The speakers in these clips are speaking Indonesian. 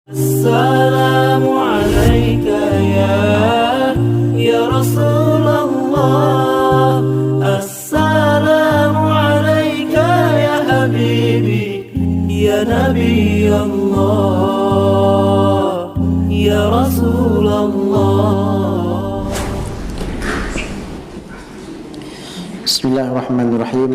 السلام عليك يا رسول الله. السلام عليك يا حبيبي يا نبي الله يا رسول الله. بسم الله الرحمن الرحيم.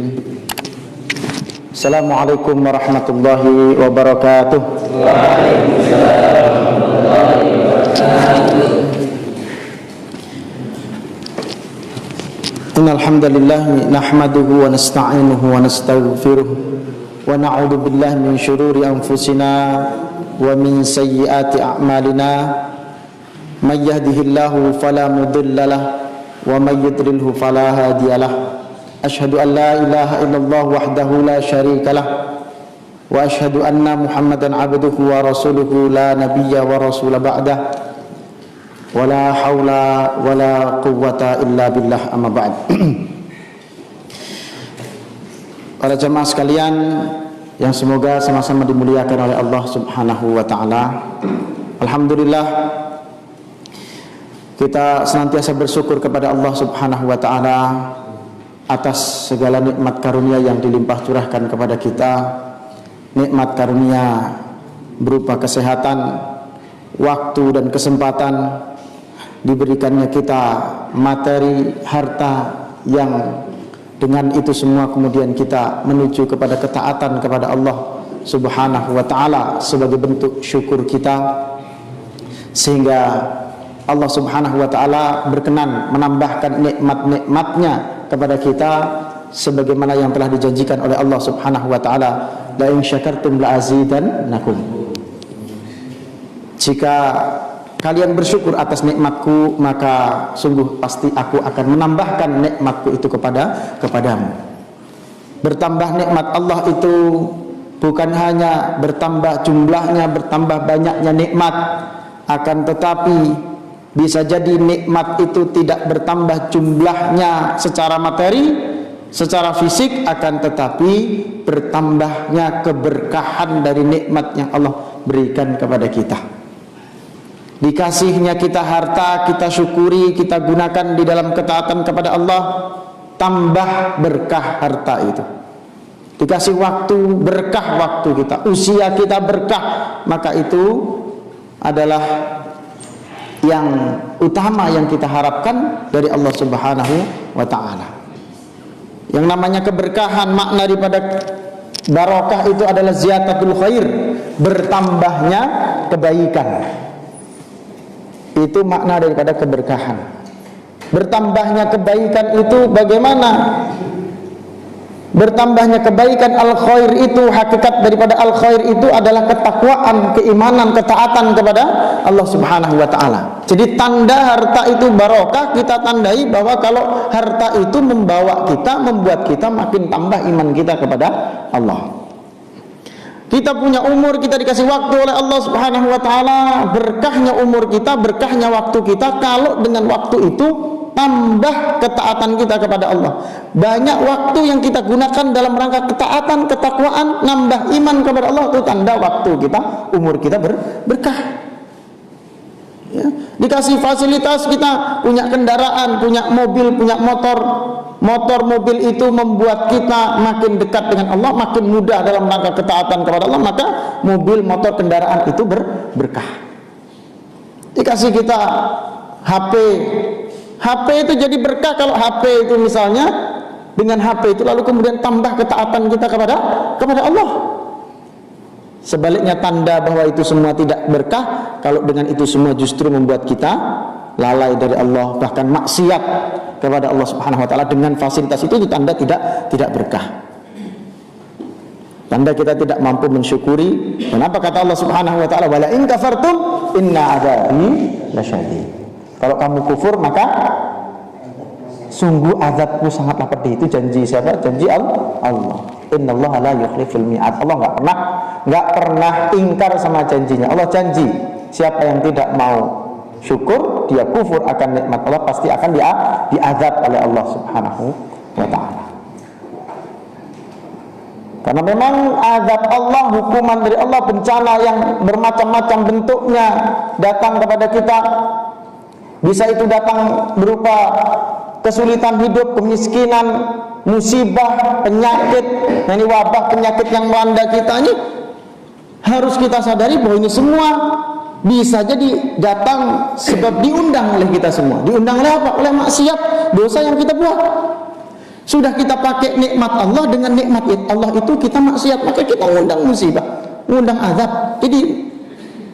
Assalamualaikum warahmatullahi wabarakatuh. Waalaikumsalam warahmatullahi wabarakatuh. Innal hamdalillah nahmaduhu wa nasta'inuhu wa nastaghfiruh wa na'udzu billahi min shururi anfusina wa min sayyiati a'malina. May yahdihillahu fala mudilla lahu wa may yudlilhu fala hadiyalah. Asyhadu an la ilaha illallah wahdahu la syarika lah wa asyhadu anna Muhammadan abduhu wa rasuluhu la nabiyya wa rasula ba'dah wa la haula wa la quwwata illa billah, amma ba'd. Para jemaah sekalian yang semoga sama-sama dimuliakan oleh Allah Subhanahu wa taala. Alhamdulillah, kita senantiasa bersyukur kepada Allah Subhanahu wa taala atas segala nikmat karunia yang dilimpah curahkan kepada kita. Nikmat karunia berupa kesehatan, waktu dan kesempatan, diberikannya kita materi, harta, yang dengan itu semua kemudian kita menuju kepada ketaatan kepada Allah Subhanahu wa ta'ala sebagai bentuk syukur kita, sehingga Allah Subhanahu wa ta'ala berkenan menambahkan nikmat-nikmatnya kepada kita sebagaimana yang telah dijanjikan oleh Allah Subhanahu wa taala, la in syakartum la azidannakum. Jika kalian bersyukur atas nikmatku, maka sungguh pasti aku akan menambahkan nikmatku itu kepadamu. Bertambah nikmat Allah itu bukan hanya bertambah jumlahnya, bertambah banyaknya nikmat, akan tetapi bisa jadi nikmat itu tidak bertambah jumlahnya secara materi, secara fisik, akan tetapi bertambahnya keberkahan dari nikmat yang Allah berikan kepada kita. Dikasihnya kita harta, kita syukuri, kita gunakan di dalam ketaatan kepada Allah, tambah berkah harta itu. Dikasih waktu, berkah waktu kita, usia kita berkah, maka itu adalah yang utama yang kita harapkan dari Allah Subhanahu wa ta'ala. Yang namanya keberkahan, makna daripada barokah itu adalah ziyadatul khair, bertambahnya kebaikan. Itu makna daripada keberkahan. Bertambahnya kebaikan itu bagaimana? Bertambahnya kebaikan, al-khair itu, hakikat daripada al-khair itu adalah ketakwaan, keimanan, ketaatan kepada Allah Subhanahu wa ta'ala. Jadi tanda harta itu barokah kita tandai bahwa kalau harta itu membawa kita, membuat kita makin tambah iman kita kepada Allah. Kita punya umur, kita dikasih waktu oleh Allah Subhanahu wa ta'ala. Berkahnya umur kita, berkahnya waktu kita, kalau dengan waktu itu tambah ketaatan kita kepada Allah. Banyak waktu yang kita gunakan dalam rangka ketaatan, ketakwaan, nambah iman kepada Allah, itu tanda waktu kita, umur kita berkah. Ya. Dikasih fasilitas, kita punya kendaraan, punya mobil, punya motor. Motor, mobil itu membuat kita makin dekat dengan Allah, makin mudah dalam rangka ketaatan kepada Allah, maka mobil, motor, kendaraan itu berkah. Dikasih kita HP, HP itu jadi berkah kalau HP itu misalnya dengan HP itu lalu kemudian tambah ketaatan kita kepada Allah. Sebaliknya tanda bahwa itu semua tidak berkah kalau dengan itu semua justru membuat kita lalai dari Allah, bahkan maksiat kepada Allah Subhanahu wa taala. Dengan fasilitas itu tanda tidak berkah. Tanda kita tidak mampu mensyukuri. Kenapa kata Allah Subhanahu wa taala, wala in kafartum inna adzabi lasyadid. Kalau kamu kufur maka sungguh azabku sangatlah pedih. Itu janji siapa? Janji Allah. Innallaha la yukhliful mi'ad. Allah enggak pernah ingkar sama janjinya. Allah janji siapa yang tidak mau syukur, dia kufur akan nikmat Allah, pasti akan diazab oleh Allah Subhanahu wa ta'ala. Karena memang azab Allah, hukuman dari Allah, bencana yang bermacam-macam bentuknya datang kepada kita. Bisa itu datang berupa kesulitan hidup, kemiskinan, musibah, penyakit. Nah, ini wabah penyakit yang melanda kita ini harus kita sadari bahwa ini semua bisa jadi datang sebab diundang oleh kita semua. Diundang oleh apa? Oleh maksiat, dosa yang kita buat. Sudah kita pakai nikmat Allah, dengan nikmat Allah itu kita maksiat, maka kita mengundang musibah, mengundang azab. Jadi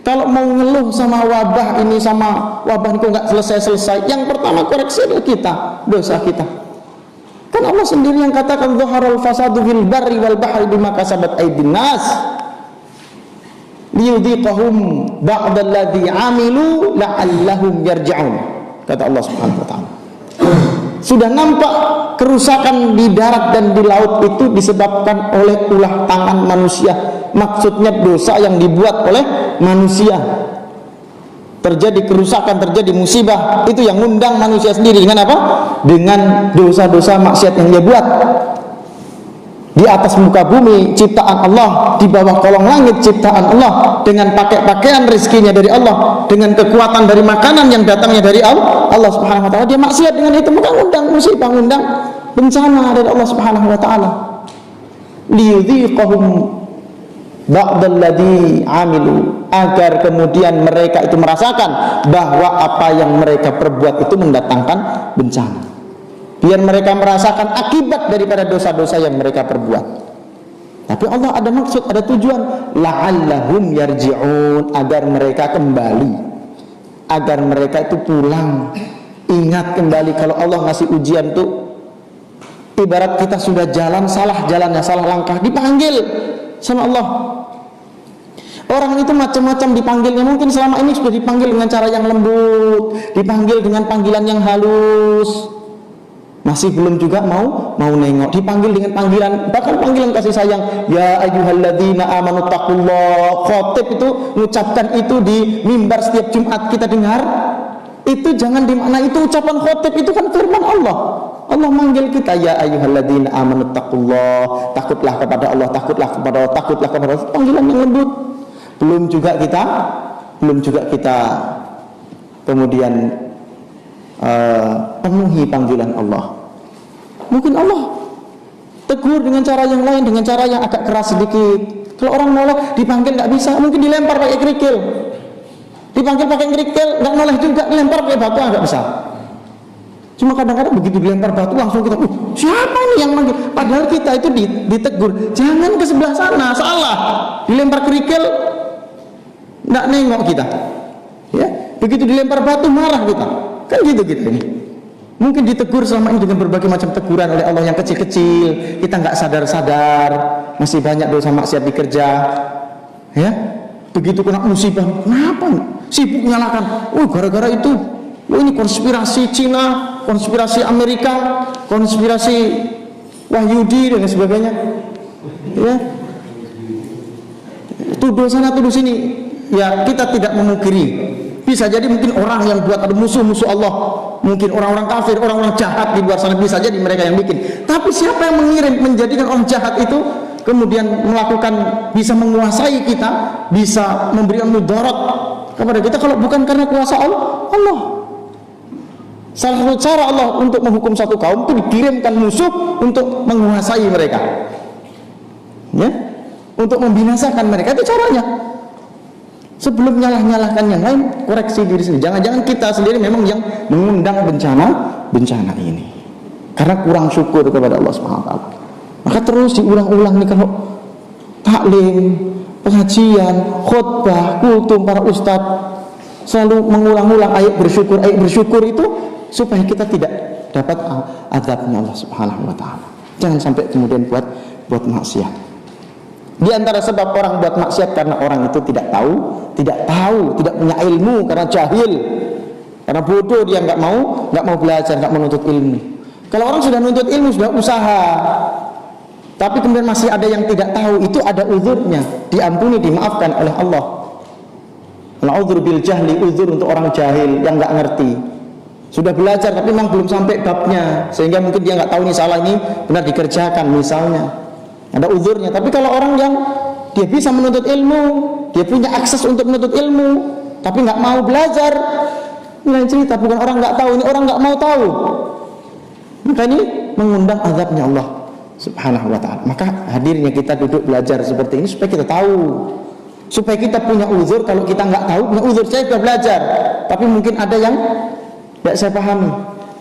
kalau mau ngeluh sama wabah ini, sama wabah ini kok nggak selesai-selesai, yang pertama koreksi adalah kita, dosa kita. Kan Allah sendiri yang katakan zaharal fasadu fil barri wal bahri bima kasabat aydin nas liyudhiqahum ba'dalladzi amilu la'allahum yarji'un. Kata Allah Subhanahu wa taala. Sudah nampak kerusakan di darat dan di laut itu disebabkan oleh ulah tangan manusia. Maksudnya dosa yang dibuat oleh manusia. Terjadi kerusakan, terjadi musibah, itu yang ngundang manusia sendiri. Dengan apa? Dengan dosa-dosa maksiat yang dia buat. Di atas muka bumi ciptaan Allah, di bawah kolong langit ciptaan Allah, dengan pakai pakaian rezekinya dari Allah, dengan kekuatan dari makanan yang datangnya dari Allah Subhanahu wa taala, dia maksiat dengan itu, maka ngundang musibah, ngundang bencana dari Allah Subhanahu wa taala. Liyudhiqahum ba'dalladzi amilu, agar kemudian mereka itu merasakan bahwa apa yang mereka perbuat itu mendatangkan bencana. Biar mereka merasakan akibat daripada dosa-dosa yang mereka perbuat. Tapi Allah ada maksud, ada tujuan, la'allahum yarji'un, agar mereka kembali, agar mereka itu pulang, ingat kembali. Kalau Allah ngasih ujian tuh ibarat kita sudah jalan salah, jalannya salah langkah, dipanggil sama Allah. Orang itu macam-macam dipanggilnya. Mungkin selama ini sudah dipanggil dengan cara yang lembut, dipanggil dengan panggilan yang halus, masih belum juga mau nengok, dipanggil dengan panggilan, bahkan panggilan kasih sayang, ya ayyuhalladzina amanu taqullah. Khotib itu mengucapkan itu di mimbar setiap Jumat kita dengar. Itu jangan dimana itu ucapan khotib, itu kan firman Allah. Allah manggil kita, ya ayyuhalladzina amanu taqullah, takutlah kepada Allah, takutlah kepada Allah, takutlah kepada Allah. Panggilan yang lembut. Belum juga kita kemudian penuhi panggilan Allah. Mungkin Allah tegur dengan cara yang lain, dengan cara yang agak keras sedikit. Kalau orang noleh dipanggil nggak bisa, mungkin dilempar pakai kerikil. Dipanggil pakai kerikil nggak noleh juga, dilempar pakai batu nggak bisa. Cuma kadang-kadang begitu dilempar batu langsung kita, siapa ini yang manggil? Padahal kita itu ditegur, jangan ke sebelah sana, salah. Dilempar kerikil nggak nengok kita. Ya, begitu dilempar batu marah kita. Kan gitu kita ini. Mungkin ditegur selama ini dengan berbagai macam teguran oleh Allah yang kecil-kecil, kita nggak sadar-sadar, masih banyak dosa maksiat dikerja. Ya, begitu kena musibah, kenapa? Sibuk nyalakan. Gara-gara itu. Ini konspirasi Cina, konspirasi Amerika, konspirasi Wahyudi dan sebagainya. Ya. Tuduh sana, tuduh sini. Ya, kita tidak memungkiri. Bisa jadi mungkin orang yang buat ada musuh-musuh Allah, mungkin orang-orang kafir, orang-orang jahat di luar sana, bisa jadi mereka yang bikin. Tapi siapa yang mengirim, menjadikan orang jahat itu kemudian melakukan, bisa menguasai kita, bisa memberikan mudarat kepada kita, kalau bukan karena kuasa Allah. Salah satu cara Allah untuk menghukum satu kaum itu dikirimkan musuh untuk menguasai mereka, ya, untuk membinasakan mereka. Itu caranya. Sebelum nyalah-nyalahkan yang lain, koreksi diri sendiri. Jangan-jangan kita sendiri memang yang mengundang bencana ini karena kurang syukur kepada Allah Subhanahu wa taala. Maka terus diulang-ulang nih, kalau taklim, pengajian, khutbah, kultum para ustadz selalu mengulang-ulang ayat bersyukur itu supaya kita tidak dapat azabnya Allah Subhanahu wa taala. Jangan sampai kemudian buat maksiat. Di antara sebab orang buat maksiat karena orang itu tidak tahu, tidak punya ilmu, karena jahil, karena bodoh, dia nggak mau belajar, nggak menuntut ilmu. Kalau orang sudah nuntut ilmu, sudah usaha, tapi kemudian masih ada yang tidak tahu, itu ada uzurnya, diampuni, dimaafkan oleh Allah. Al-uzur bil jahli, uzur untuk orang jahil yang nggak ngerti. Sudah belajar tapi memang belum sampai babnya, sehingga mungkin dia nggak tahu ini salah, ini benar dikerjakan misalnya. ada uzurnya. Tapi kalau orang yang dia bisa menuntut ilmu, dia punya akses untuk menuntut ilmu, tapi nggak mau belajar, lain cerita. Bukan orang nggak tahu, ini orang nggak mau tahu. Maka ini mengundang azabnya Allah Subhanahu wa ta'ala. Maka hadirnya kita duduk belajar seperti ini supaya kita tahu, supaya kita punya uzur. Kalau kita nggak tahu, punya uzur. Saya sudah belajar, tapi mungkin ada yang tidak saya pahami.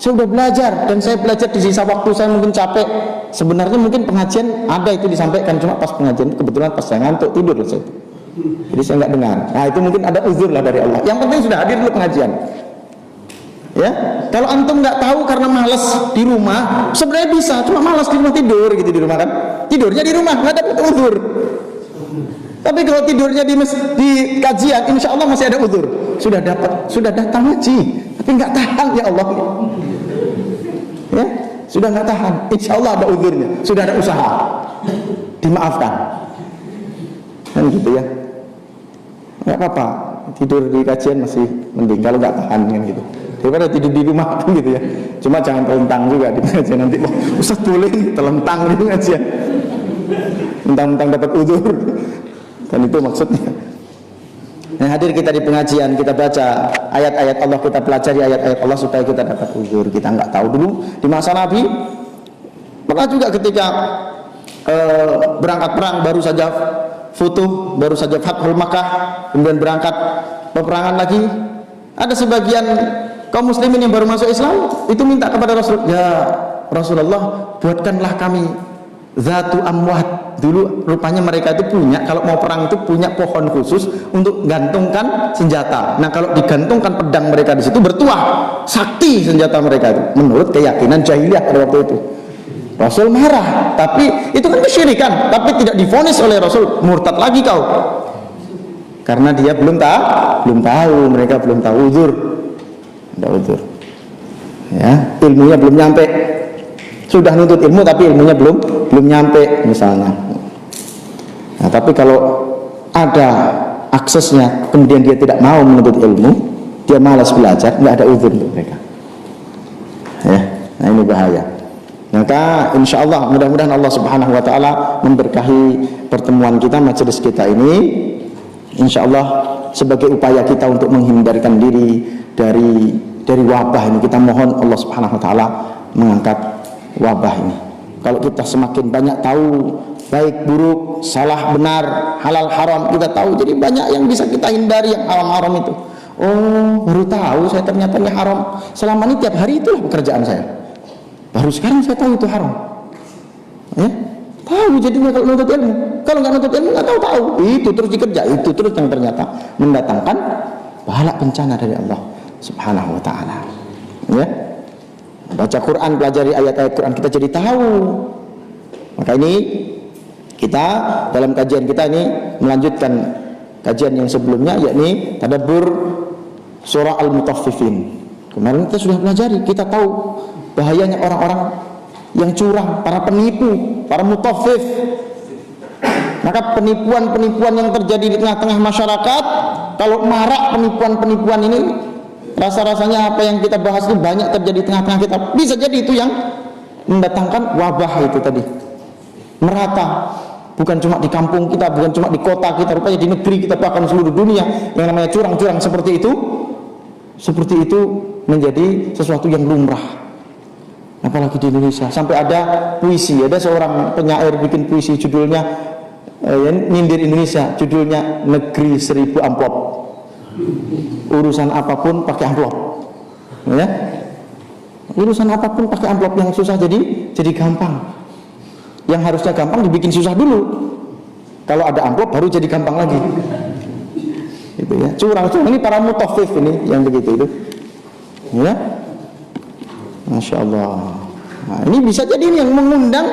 Saya sudah belajar, dan saya belajar di sisa waktu saya mungkin capek. Sebenarnya mungkin pengajian ada itu disampaikan, cuma pas pengajian kebetulan pas saya ngantuk tidur loh saya. Jadi saya nggak dengar. Nah itu mungkin ada uzur lah dari Allah. Yang penting sudah hadir dulu pengajian. Ya, kalau antum nggak tahu karena malas di rumah, sebenarnya bisa, cuma malas di rumah tidur gitu di rumah kan, tidurnya di rumah nggak dapat uzur. Tapi kalau tidurnya di kajian, insya Allah masih ada uzur. Sudah datang ngaji, tapi nggak tahan ya Allah. Ya, sudah nggak tahan, insya Allah ada uzurnya, sudah ada usaha, dimaafkan. Kan gitu ya, nggak apa-apa, tidur di kajian masih mending kalau nggak tahan kan gitu. Daripada tidur di rumah kan gitu ya. Cuma jangan telentang juga di pengajian nanti. Wah, Ustaz boleh nih telentang di pengajian. Mentang-mentang dapat uzur. Dan itu maksudnya. Nah, hadir kita di pengajian, kita baca ayat-ayat Allah, kita pelajari ayat-ayat Allah supaya kita dapat uzur. Kita nggak tahu dulu di masa Nabi. Pernah juga ketika berangkat perang, baru saja Futuh, baru saja Fathul Makkah, kemudian berangkat peperangan lagi. Ada sebagian kaum muslimin yang baru masuk Islam itu minta kepada Rasul, ya Rasulullah, buatkanlah kami zatu amwat. Dulu rupanya mereka itu punya, kalau mau perang itu punya pohon khusus untuk gantungkan senjata. Nah kalau digantungkan pedang mereka di situ bertuah, sakti senjata mereka itu menurut keyakinan jahiliyah pada waktu itu. Rasul marah, tapi itu kan kesyirikan, tapi tidak divonis oleh Rasul, murtad lagi kau, karena dia belum tahu, mereka belum tahu uzur. Ada uzur, ya, ilmunya belum nyampe. Sudah nuntut ilmu tapi ilmunya belum nyampe misalnya. Nah, tapi kalau ada aksesnya kemudian dia tidak mau menuntut ilmu, dia malas belajar, nggak ada uzur untuk mereka. Ya, nah ini bahaya. Maka insya Allah mudah-mudahan Allah Subhanahu Wa Taala memberkahi pertemuan kita, majelis kita ini. Insya Allah sebagai upaya kita untuk menghindarkan diri dari wabah ini, kita mohon Allah Subhanahu Wa Taala mengangkat wabah ini. Kalau kita semakin banyak tahu baik buruk, salah benar, halal haram, kita tahu, jadi banyak yang bisa kita hindari yang haram-haram itu. Oh, baru tahu saya ternyata ini haram. Selama ini tiap hari itulah pekerjaan saya. Baru sekarang saya tahu itu haram. Ya, tahu jadinya kalau nuntut ilmu. Kalau nggak nuntut ilmu nggak tahu. Itu terus dikerja, itu terus yang ternyata mendatangkan pahala bencana dari Allah Subhanahu Wa Taala. Ya. Baca Quran, pelajari ayat-ayat Quran, kita jadi tahu. Maka ini kita dalam kajian kita ini melanjutkan kajian yang sebelumnya, yakni tadabbur surah Al-Mutaffifin. Kemarin kita sudah pelajari, kita tahu bahayanya orang-orang yang curang, para penipu, para mutaffif. Maka penipuan-penipuan yang terjadi di tengah-tengah masyarakat, kalau marak penipuan-penipuan ini, rasa-rasanya apa yang kita bahas itu banyak terjadi di tengah-tengah kita. Bisa jadi itu yang mendatangkan wabah itu tadi, merata. Bukan cuma di kampung kita, bukan cuma di kota kita, rupanya di negeri kita, bahkan seluruh dunia yang namanya curang-curang seperti itu menjadi sesuatu yang lumrah. Apalagi di Indonesia, sampai ada puisi, ada seorang penyair bikin puisi judulnya nyindir Indonesia, judulnya Negeri 1000 Amplop. Urusan apapun pakai amplop, ya. Urusan apapun pakai amplop, yang susah jadi gampang. Yang harusnya gampang dibikin susah dulu. Kalau ada amplop baru jadi gampang lagi. Gitu ya. Curang-curang ini para mutaffif ini yang begitu itu. Ya. Masya Allah. Nah, ini bisa jadi ini yang mengundang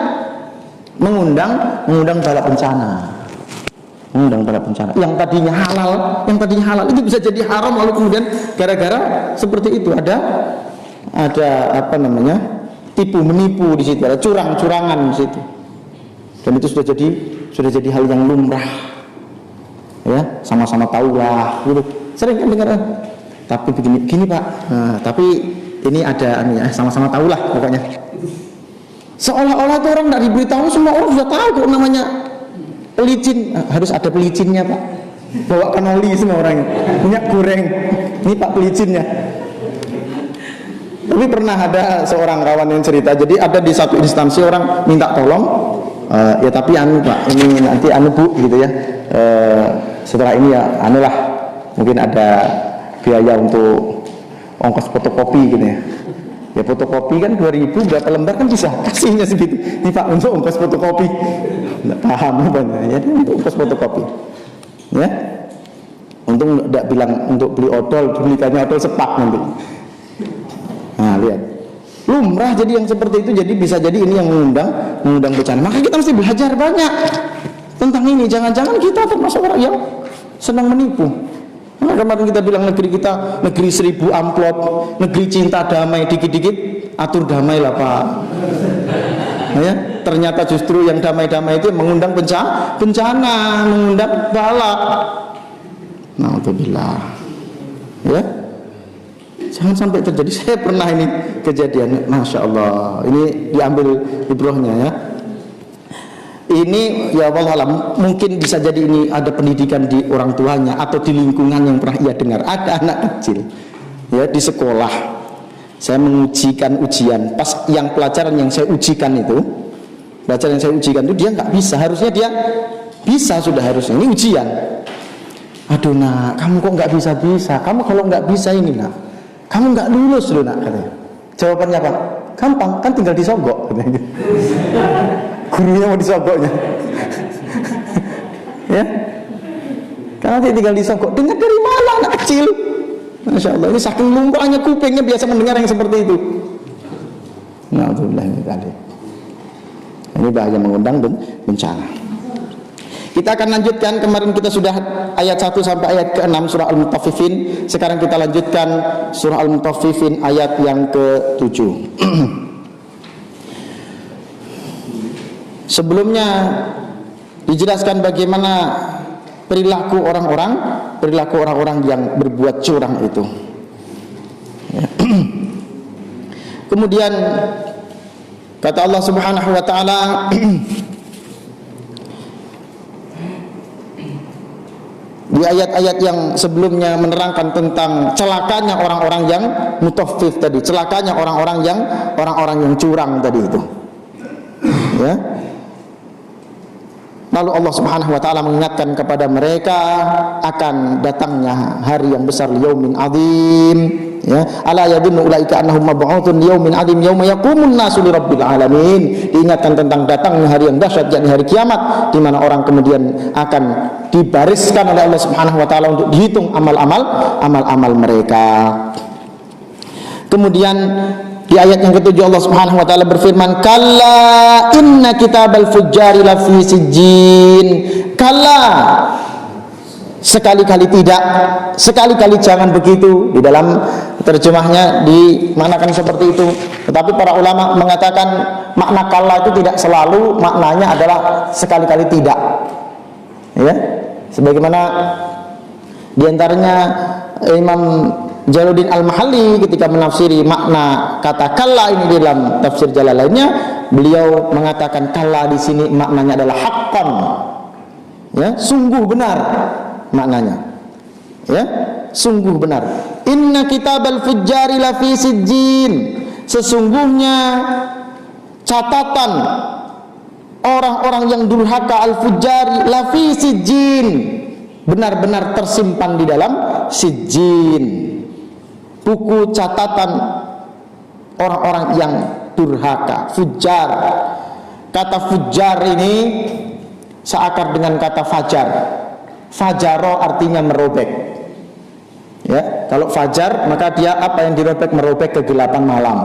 bala bencana. Mengundang bala bencana. Yang tadinya halal itu bisa jadi haram, lalu kemudian gara-gara seperti itu ada apa namanya? tipu menipu di situ, ada curang-curangan di situ. Dan itu sudah jadi hal yang lumrah. Ya, sama-sama tahulah gitu. Sering kan dengar, tapi begini Pak. Nah, tapi ini ada sama-sama tahulah pokoknya. Seolah-olah itu orang tidak diberitahu, semua orang sudah tahu kok namanya pelicin. Harus ada pelicinnya Pak. Bawakan oli semua orangnya. Minyak goreng. Ini Pak pelicinnya. Tapi pernah ada seorang kawan yang cerita. Jadi ada di satu instansi orang minta tolong. Ya tapi Pak, ini nanti Bu gitu ya. Setelah ini ya lah, mungkin ada biaya untuk ongkos fotokopi gitu ya. Ya fotokopi kan 2.000 berapa lembar kan bisa kasihnya segitu. Ini Pak untuk ongkos fotokopi. Nggak paham apa ya, untuk ongkos fotokopi. Ya. Untung tidak bilang untuk beli odol, belikannya odol sepak nanti. Nah lihat, lumrah jadi yang seperti itu. Jadi bisa jadi ini yang mengundang bencana. Maka kita mesti belajar banyak tentang ini. Jangan-jangan kita termasuk orang yang senang menipu. Nah, kemarin kita bilang negeri kita negeri 1000 amplop, negeri cinta damai, dikit-dikit atur damai lah Pak. Nah, ya, ternyata justru yang damai-damai itu mengundang bencana, mengundang bala. Na'udzubillah. Ya, jangan sampai terjadi. Saya pernah ini kejadian, masya Allah. Ini diambil ibrohnya ya. Ini ya wallahualam, mungkin bisa jadi ini ada pendidikan di orang tuanya atau di lingkungan yang pernah ia dengar. Ada anak kecil ya di sekolah, saya mengujikan ujian. Pas yang pelajaran yang saya ujikan itu, dia nggak bisa. Harusnya dia bisa, sudah harusnya. Ini ujian. Aduh nak, kamu kok nggak bisa? Kamu kalau nggak bisa ini nak, kamu nggak lulus loh nak, katanya. Jawabannya apa? Gampang, kan tinggal disogok, katanya. Gurunya mau disogoknya. Ya, karena dia tinggal disogok. Dengar dari mana anak kecil? Masya Allah, ini saking lumrahnya kupingnya biasa mendengar yang seperti itu. Na'udzubillah min dzalik. Ini bahaya mengundang bencana. Kita akan lanjutkan, kemarin kita sudah ayat 1 sampai ayat ke-6 surah Al-Mutaffifin. Sekarang kita lanjutkan surah Al-Mutaffifin ayat yang ke-7. Sebelumnya dijelaskan bagaimana perilaku orang-orang yang berbuat curang itu. Kemudian kata Allah Subhanahu wa taala di ayat-ayat yang sebelumnya menerangkan tentang celakanya orang-orang yang mutaffif tadi, celakanya orang-orang yang curang tadi itu. Ya. Lalu Allah Subhanahu wa taala mengingatkan kepada mereka akan datangnya hari yang besar, yaumin adzim, ya. Ala yadunnu ulaika annahum mab'utsun yaumin adzim yauma yaqumun nasu lirabbil alamin. Diingatkan tentang datangnya hari yang dahsyat, yakni hari kiamat, di mana orang kemudian akan dibariskan oleh Allah Subhanahu wa taala untuk dihitung amal-amal mereka. Kemudian di ayat yang ke-7 Allah Subhanahu wa taala berfirman, "Kalla inna kitabal fujjari lafi sijjin." Kalla, sekali-kali tidak, sekali-kali jangan begitu. Di dalam terjemahnya dimaknakan seperti itu. Tetapi para ulama mengatakan makna kalla itu tidak selalu maknanya adalah sekali-kali tidak. Ya. Sebagaimana di antaranya Imam Jalaluddin Al-Mahalli ketika menafsiri makna kata kalla ini dalam tafsir Jalalainnya, beliau mengatakan kalla di sini maknanya adalah haqqan. Ya, sungguh benar maknanya. Ya, sungguh benar. Inna kitabal fujjari lafi sijjin. Sesungguhnya catatan orang-orang yang durhaka al-fujjari lafi sijjin, benar-benar tersimpan di dalam sijjin. Buku catatan orang-orang yang durhaka, fujar. Kata fujar ini seakar dengan kata fajar. Fajaro artinya merobek. Ya, kalau fajar maka dia apa yang dirobek? Merobek kegelapan malam.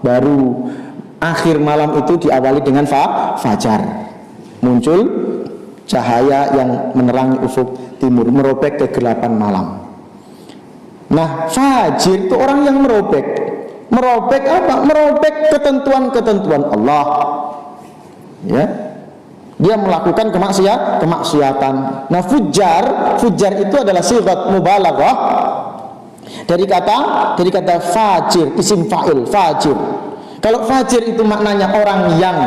Baru akhir malam itu diawali dengan fajar. Muncul cahaya yang menerangi ufuk timur, merobek kegelapan malam. Nah, fajir itu orang yang merobek. Merobek apa? Merobek ketentuan-ketentuan Allah. Ya. Dia melakukan kemaksiatan. Nah, fujar itu adalah sifat mubalaghah dari kata fajir, isim fa'il, fajir. Kalau fajir itu maknanya orang yang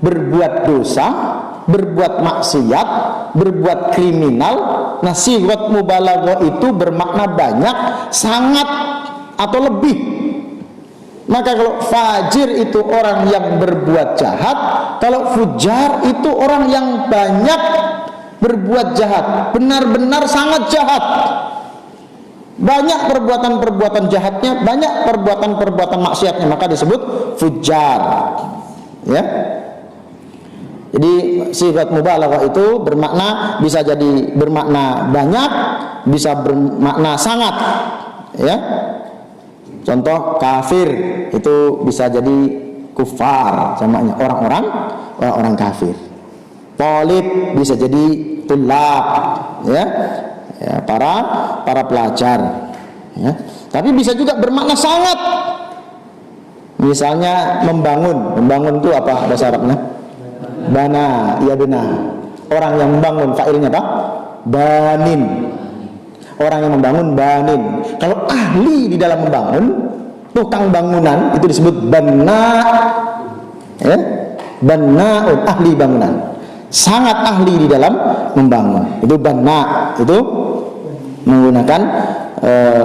berbuat dosa, berbuat maksiat, berbuat kriminal. Nah, sighat mubalaghah itu bermakna banyak, sangat, atau lebih. Maka kalau fajir itu orang yang berbuat jahat, kalau fujar itu orang yang banyak berbuat jahat, benar-benar sangat jahat. Banyak perbuatan-perbuatan jahatnya, banyak perbuatan-perbuatan maksiatnya, maka disebut fujar. Ya. Jadi sighat mubalaghah itu bermakna, bisa jadi bermakna banyak, bisa bermakna sangat. Ya. Contoh kafir itu bisa jadi kufar, samanya orang kafir. Talib bisa jadi tulab, ya. Ya, para pelajar, ya. Tapi bisa juga bermakna sangat. Misalnya membangun itu apa bahasa Arabnya? Bana, iya benar. Orang yang membangun fa'ilnya apa? Banin. Orang yang membangun banin. Kalau ahli di dalam membangun, tukang bangunan itu disebut bana, ya? Banaun, ahli bangunan. Sangat ahli di dalam membangun. Itu bana, itu menggunakan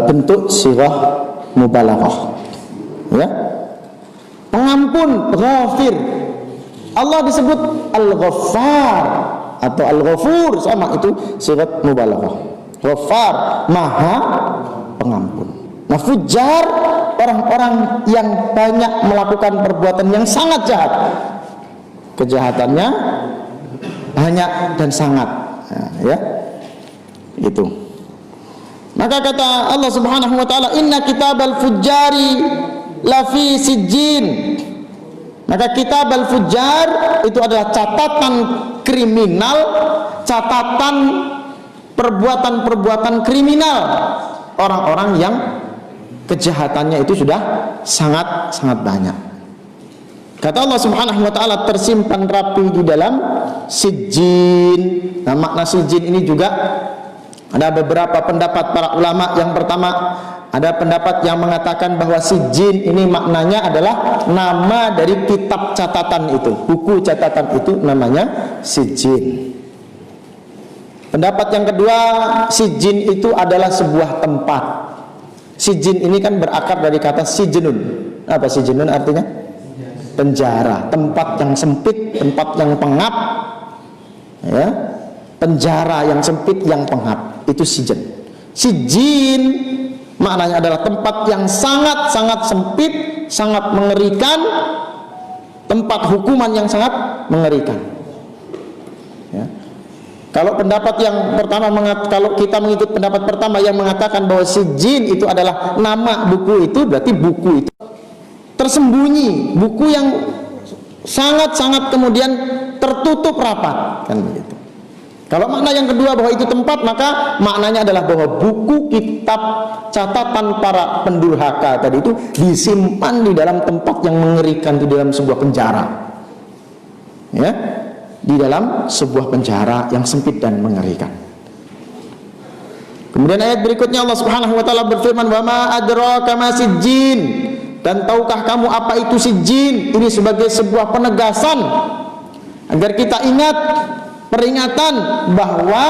bentuk sighah mubalaghah. Ya. Pengampun, ghafir. Allah disebut Al-Ghaffar atau Al-Ghafur, sama itu sighah mubalaghah. Ghaffar, maha pengampun. Nah, fujar orang-orang yang banyak melakukan perbuatan yang sangat jahat. Kejahatannya banyak dan sangat. Nah, ya. Itu. Maka kata Allah Subhanahu wa taala, "Inna kitabal fujjari lafi sijjin." Maka kitabal fujjar itu adalah catatan kriminal, catatan perbuatan-perbuatan kriminal orang-orang yang kejahatannya itu sudah sangat banyak. Kata Allah Subhanahu wa taala, tersimpan rapi di dalam sijjin. Nah, makna sijjin ini juga ada beberapa pendapat para ulama. Yang pertama, ada pendapat yang mengatakan bahwa sijjin ini maknanya adalah nama dari kitab catatan itu, buku catatan itu namanya sijjin. Pendapat yang kedua, sijjin itu adalah sebuah tempat. Sijjin ini kan berakar dari kata sijnun. Apa sijnun artinya? Penjara, tempat yang sempit, tempat yang pengap. Ya. Penjara yang sempit, yang pengap, itu sijin. Sijin maknanya adalah tempat yang sangat sempit, sangat mengerikan, tempat hukuman yang sangat mengerikan. Ya. Kalau pendapat yang pertama, kalau kita mengikut pendapat pertama yang mengatakan bahwa sijin itu adalah nama buku itu, berarti buku itu tersembunyi, buku yang sangat kemudian tertutup rapat, kan begitu. Kalau makna yang kedua bahwa itu tempat, maka maknanya adalah bahwa buku kitab catatan para pendurhaka tadi itu disimpan di dalam tempat yang mengerikan, di dalam sebuah penjara. Ya, di dalam sebuah penjara yang sempit dan mengerikan. Kemudian ayat berikutnya Allah Subhanahu wa taala berfirman, "Wa ma adraka ma sijjin." Dan tahukah kamu apa itu sijjin? Ini sebagai sebuah penegasan agar kita ingat, peringatan bahwa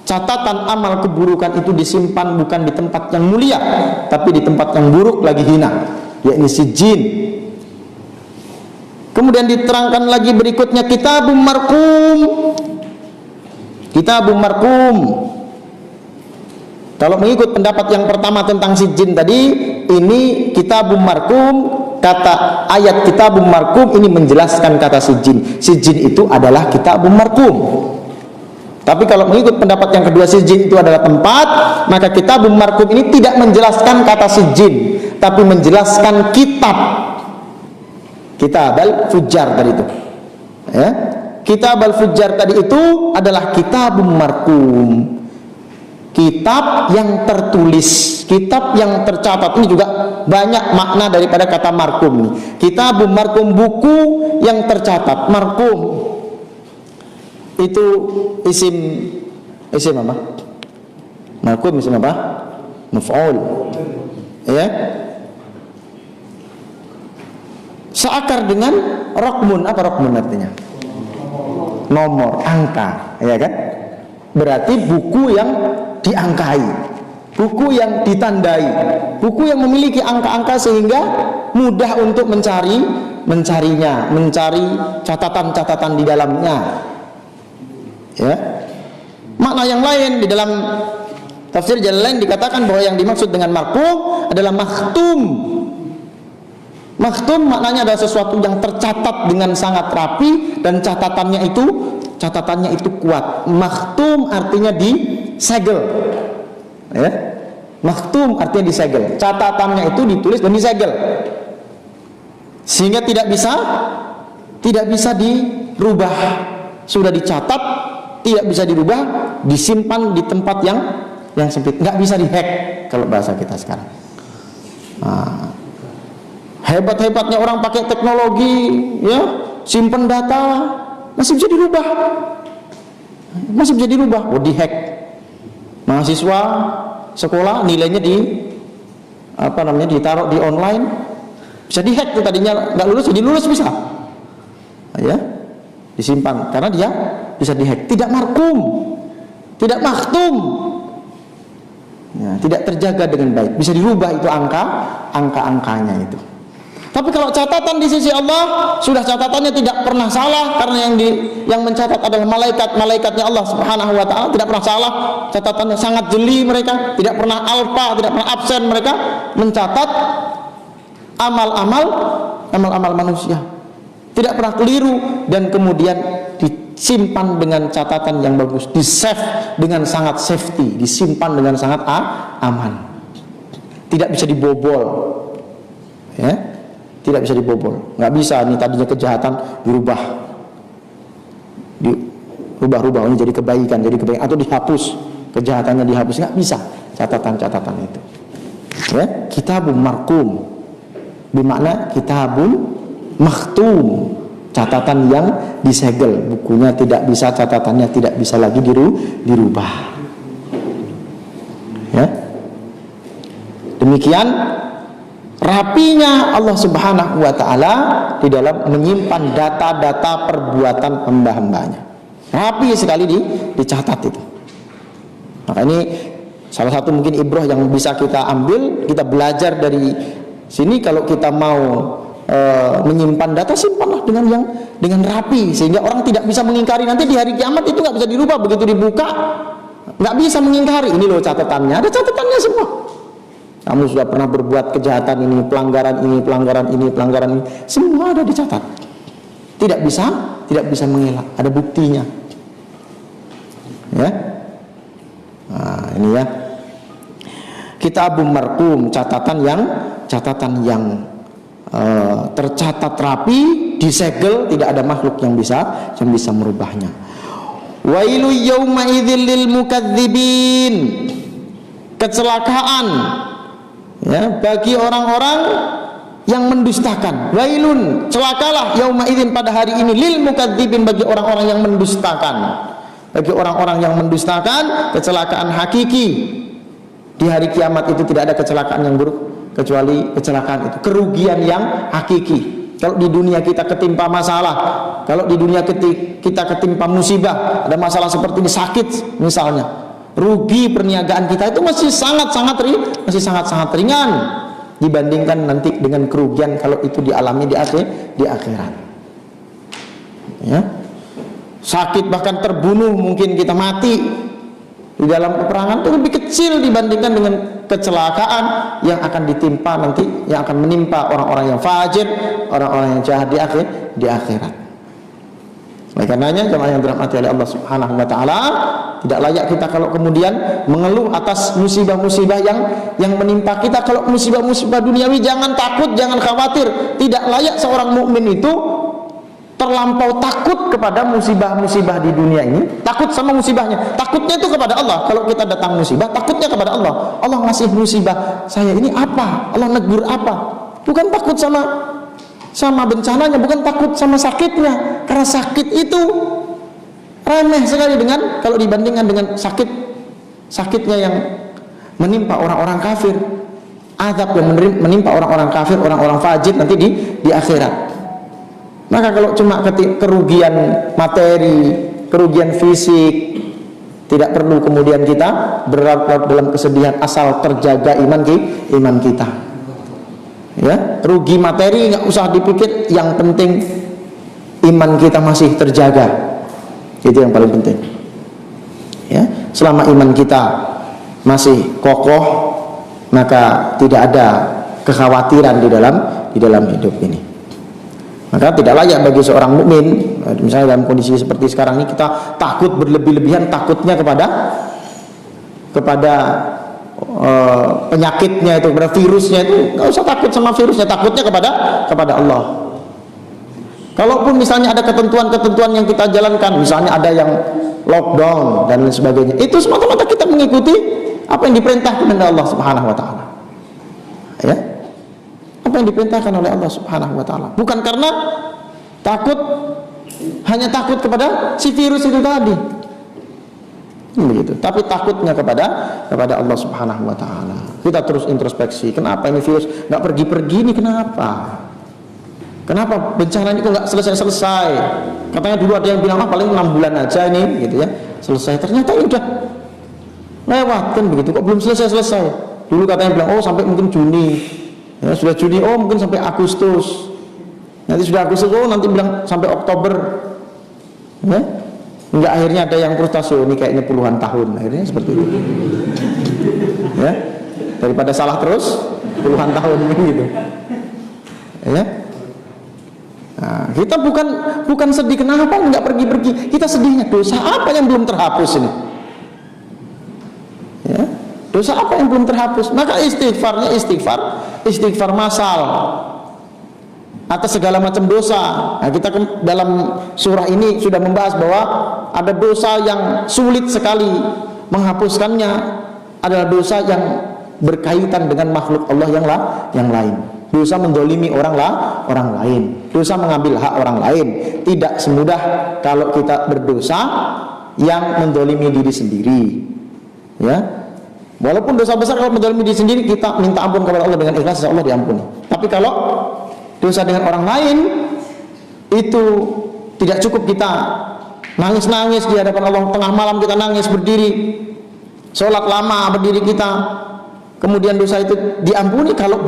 catatan amal keburukan itu disimpan bukan di tempat yang mulia, tapi di tempat yang buruk lagi hina, yakni sijjin. Kemudian diterangkan lagi berikutnya, kitabum marqum. Kitabum marqum. Kalau mengikut pendapat yang pertama tentang sijjin tadi, ini kitabum marqum, kata ayat kitabum marqum ini menjelaskan kata sijjin. Sijjin itu adalah kitabum marqum. Tapi kalau mengikut pendapat yang kedua, sijjin itu adalah tempat, maka kitabum marqum ini tidak menjelaskan kata sijjin, tapi menjelaskan kitab. Kitab al-fujjar tadi itu. Ya. Kitab al-fujjar tadi itu adalah kitabum marqum. Kitab yang tertulis, kitab yang tercatat. Ini juga banyak makna daripada kata marqum. Kitabum marqum, buku yang tercatat. Marqum itu isim apa? Marqum isim apa? Maf'ul. Ya. seakar dengan rokmun. Apa rokmun artinya? Nomor, angka, ya kan? Berarti buku yang diangkai, buku yang ditandai, buku yang memiliki angka-angka sehingga mudah untuk mencarinya, mencari catatan-catatan di dalamnya. Ya. Makna yang lain di dalam tafsir Jalalain dikatakan bahwa yang dimaksud dengan marqum adalah makhtum. Makhtum maknanya adalah sesuatu yang tercatat dengan sangat rapi dan catatannya itu kuat. Makhtum artinya disegel. Ya. Makhtum artinya disegel. Catatannya itu ditulis dan disegel. Sehingga tidak bisa dirubah. Sudah dicatat, tidak bisa dirubah, disimpan di tempat yang sempit, nggak bisa dihack kalau bahasa kita sekarang. Nah, hebat-hebatnya orang pakai teknologi, ya, simpan data, masih bisa dirubah, oh dihack. Mahasiswa sekolah nilainya ditaruh di online, bisa dihack tuh, tadinya nggak lulus jadi lulus bisa, ya, disimpan karena dia bisa dihack. Tidak markum, tidak makhtum, ya, tidak terjaga dengan baik, bisa dirubah itu angka-angkanya itu. Tapi kalau catatan di sisi Allah, sudah catatannya tidak pernah salah, karena yang mencatat adalah malaikatnya Allah Subhanahu wa taala, tidak pernah salah, catatannya sangat jeli, mereka tidak pernah alpa, tidak pernah absen, mereka mencatat amal-amal manusia, tidak pernah keliru, dan kemudian disimpan dengan catatan yang bagus, di-save dengan sangat safety, disimpan dengan sangat aman, tidak bisa dibobol, ya. Tidak bisa dibobol, nggak bisa. Ini tadinya kejahatan dirubah ini jadi kebaikan, atau dihapus, kejahatannya dihapus, nggak bisa. Catatan itu, ya, kitabun marqum, bermakna kitabun makhtum, catatan yang disegel, bukunya tidak bisa, catatannya tidak bisa lagi dirubah. Ya, demikian rapinya Allah Subhanahu wa ta'ala di dalam menyimpan data-data perbuatan hamba-hambanya. Rapi sekali dicatat itu. Maka ini salah satu mungkin ibrah yang bisa kita ambil, kita belajar dari sini. Kalau kita mau menyimpan data, simpanlah dengan rapi, sehingga orang tidak bisa mengingkari. Nanti di hari kiamat itu nggak bisa dirubah, begitu dibuka nggak bisa mengingkari. Ini loh catatannya, ada catatannya semua. Kamu sudah pernah berbuat kejahatan ini, pelanggaran ini, semua ada dicatat. Tidak bisa mengelak, ada buktinya. Ya. Nah, ini ya. Kitabun marqum, catatan yang tercatat rapi, disegel, tidak ada makhluk yang bisa merubahnya. Wailu yauma idzil lil mukadzibin. Kecelakaan, ya, bagi orang-orang yang mendustakan. Wailun, celakalah yauma idzin, pada hari ini, lil mukadzibin, bagi orang-orang yang mendustakan. Bagi orang-orang yang mendustakan, kecelakaan hakiki. Di hari kiamat itu tidak ada kecelakaan yang buruk kecuali kecelakaan itu, kerugian yang hakiki. Kalau di dunia kita ketimpa masalah, kalau di dunia kita ketimpa musibah, ada masalah seperti ini, sakit misalnya, rugi perniagaan kita itu masih sangat-sangat ringan dibandingkan nanti dengan kerugian kalau itu dialami di akhirat. Ya. Sakit, bahkan terbunuh, mungkin kita mati di dalam peperangan, itu lebih kecil dibandingkan dengan kecelakaan yang akan ditimpa nanti, yang akan menimpa orang-orang yang fajir, orang-orang yang jahat di akhirat. Oleh karenanya, jemaah yang dirahmati oleh Allah Subhanahu wa taala, tidak layak kita kalau kemudian mengeluh atas musibah-musibah yang menimpa kita. Kalau musibah-musibah duniawi, jangan takut, jangan khawatir. Tidak layak seorang mukmin itu terlampau takut kepada musibah-musibah di dunia ini, takut sama musibahnya. Takutnya itu kepada Allah. Kalau kita datang musibah, takutnya kepada Allah. Allah ngasih musibah saya ini apa? Allah negur apa? Bukan takut sama bencananya, bukan takut sama sakitnya, karena sakit itu remeh sekali kalau dibandingkan dengan sakitnya yang menimpa orang-orang kafir, azab yang menimpa orang-orang kafir, orang-orang fajir nanti di akhirat. Maka kalau cuma kerugian materi, kerugian fisik, tidak perlu kemudian kita berlarut dalam kesedihan, asal terjaga iman kita. Ya, rugi materi nggak usah dipikir, yang penting iman kita masih terjaga. Itu yang paling penting. Ya, selama iman kita masih kokoh, maka tidak ada kekhawatiran di dalam hidup ini. Maka tidak layak bagi seorang mukmin, misalnya dalam kondisi seperti sekarang ini, kita takut berlebih-lebihan, takutnya kepada penyakitnya itu, kepada virusnya itu. Nggak usah takut sama virusnya, takutnya kepada Allah. Kalaupun misalnya ada ketentuan-ketentuan yang kita jalankan, misalnya ada yang lockdown dan lain sebagainya, itu semata-mata kita mengikuti apa yang diperintahkan oleh Allah Subhanahu wa taala. Ya. Apa yang diperintahkan oleh Allah Subhanahu wa taala. Bukan karena hanya takut kepada si virus itu tadi. Begitu. Tapi takutnya kepada Allah Subhanahu wa taala. Kita terus introspeksi, kenapa ini virus enggak pergi-pergi ini, kenapa? Kenapa bencana ini kok enggak selesai-selesai? Katanya dulu ada yang bilang paling 6 bulan aja ini gitu ya, selesai. Ternyata ini udah lewat kan begitu, kok belum selesai-selesai. Dulu katanya bilang sampai mungkin Juni. Ya, sudah Juni, mungkin sampai Agustus. Nanti sudah Agustus, nanti bilang sampai Oktober. Ya? Enggak, akhirnya ada yang frustasi, ini kayaknya puluhan tahun. Akhirnya seperti itu. Ya? Daripada salah terus puluhan tahun gitu. Ya? Nah, kita bukan sedih kenapa enggak pergi-pergi. Kita sedihnya dosa apa yang belum terhapus ini? Ya? Dosa apa yang belum terhapus? Maka istighfarnya istighfar masal atas segala macam dosa. Nah, kita dalam surah ini sudah membahas bahwa ada dosa yang sulit sekali menghapuskannya, adalah dosa yang berkaitan dengan makhluk Allah yang lain. Dosa mendolimi orang lain, dosa mengambil hak orang lain. Tidak semudah kalau kita berdosa yang mendolimi diri sendiri. Ya. Walaupun dosa besar, kalau mendolimi diri sendiri, kita minta ampun kepada Allah dengan ikhlas, insya Allah diampuni. Tapi kalau dosa dengan orang lain, itu tidak cukup kita nangis-nangis di hadapan Allah, tengah malam kita nangis berdiri, sholat lama berdiri kita, kemudian dosa itu diampuni kalau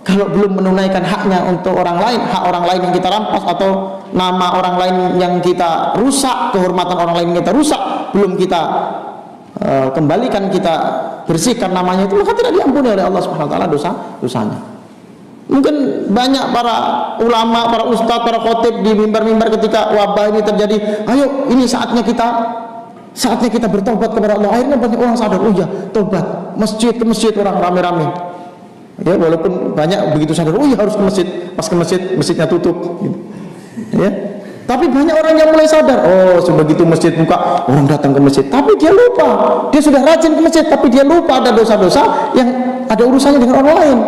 belum menunaikan haknya untuk orang lain, hak orang lain yang kita rampas, atau nama orang lain yang kita rusak, kehormatan orang lain yang kita rusak, belum kita kembalikan, kita bersihkan namanya itu, maka tidak diampuni oleh Allah Subhanahu wa taala dosanya. Mungkin banyak para ulama, para ustadz, para khotib di mimbar-mimbar ketika wabah ini terjadi, ayo ini saatnya kita bertobat kepada Allah. Akhirnya banyak orang sadar, oh ya, tobat, masjid ke masjid, orang rame-rame. Ya, walaupun banyak begitu sadar, oh ya harus ke masjid, pas ke masjid, masjidnya tutup gitu. Ya. Tapi banyak orang yang mulai sadar, sebegitu masjid buka, orang datang ke masjid, tapi dia lupa, dia sudah rajin ke masjid, tapi dia lupa ada dosa-dosa yang ada urusannya dengan orang lain,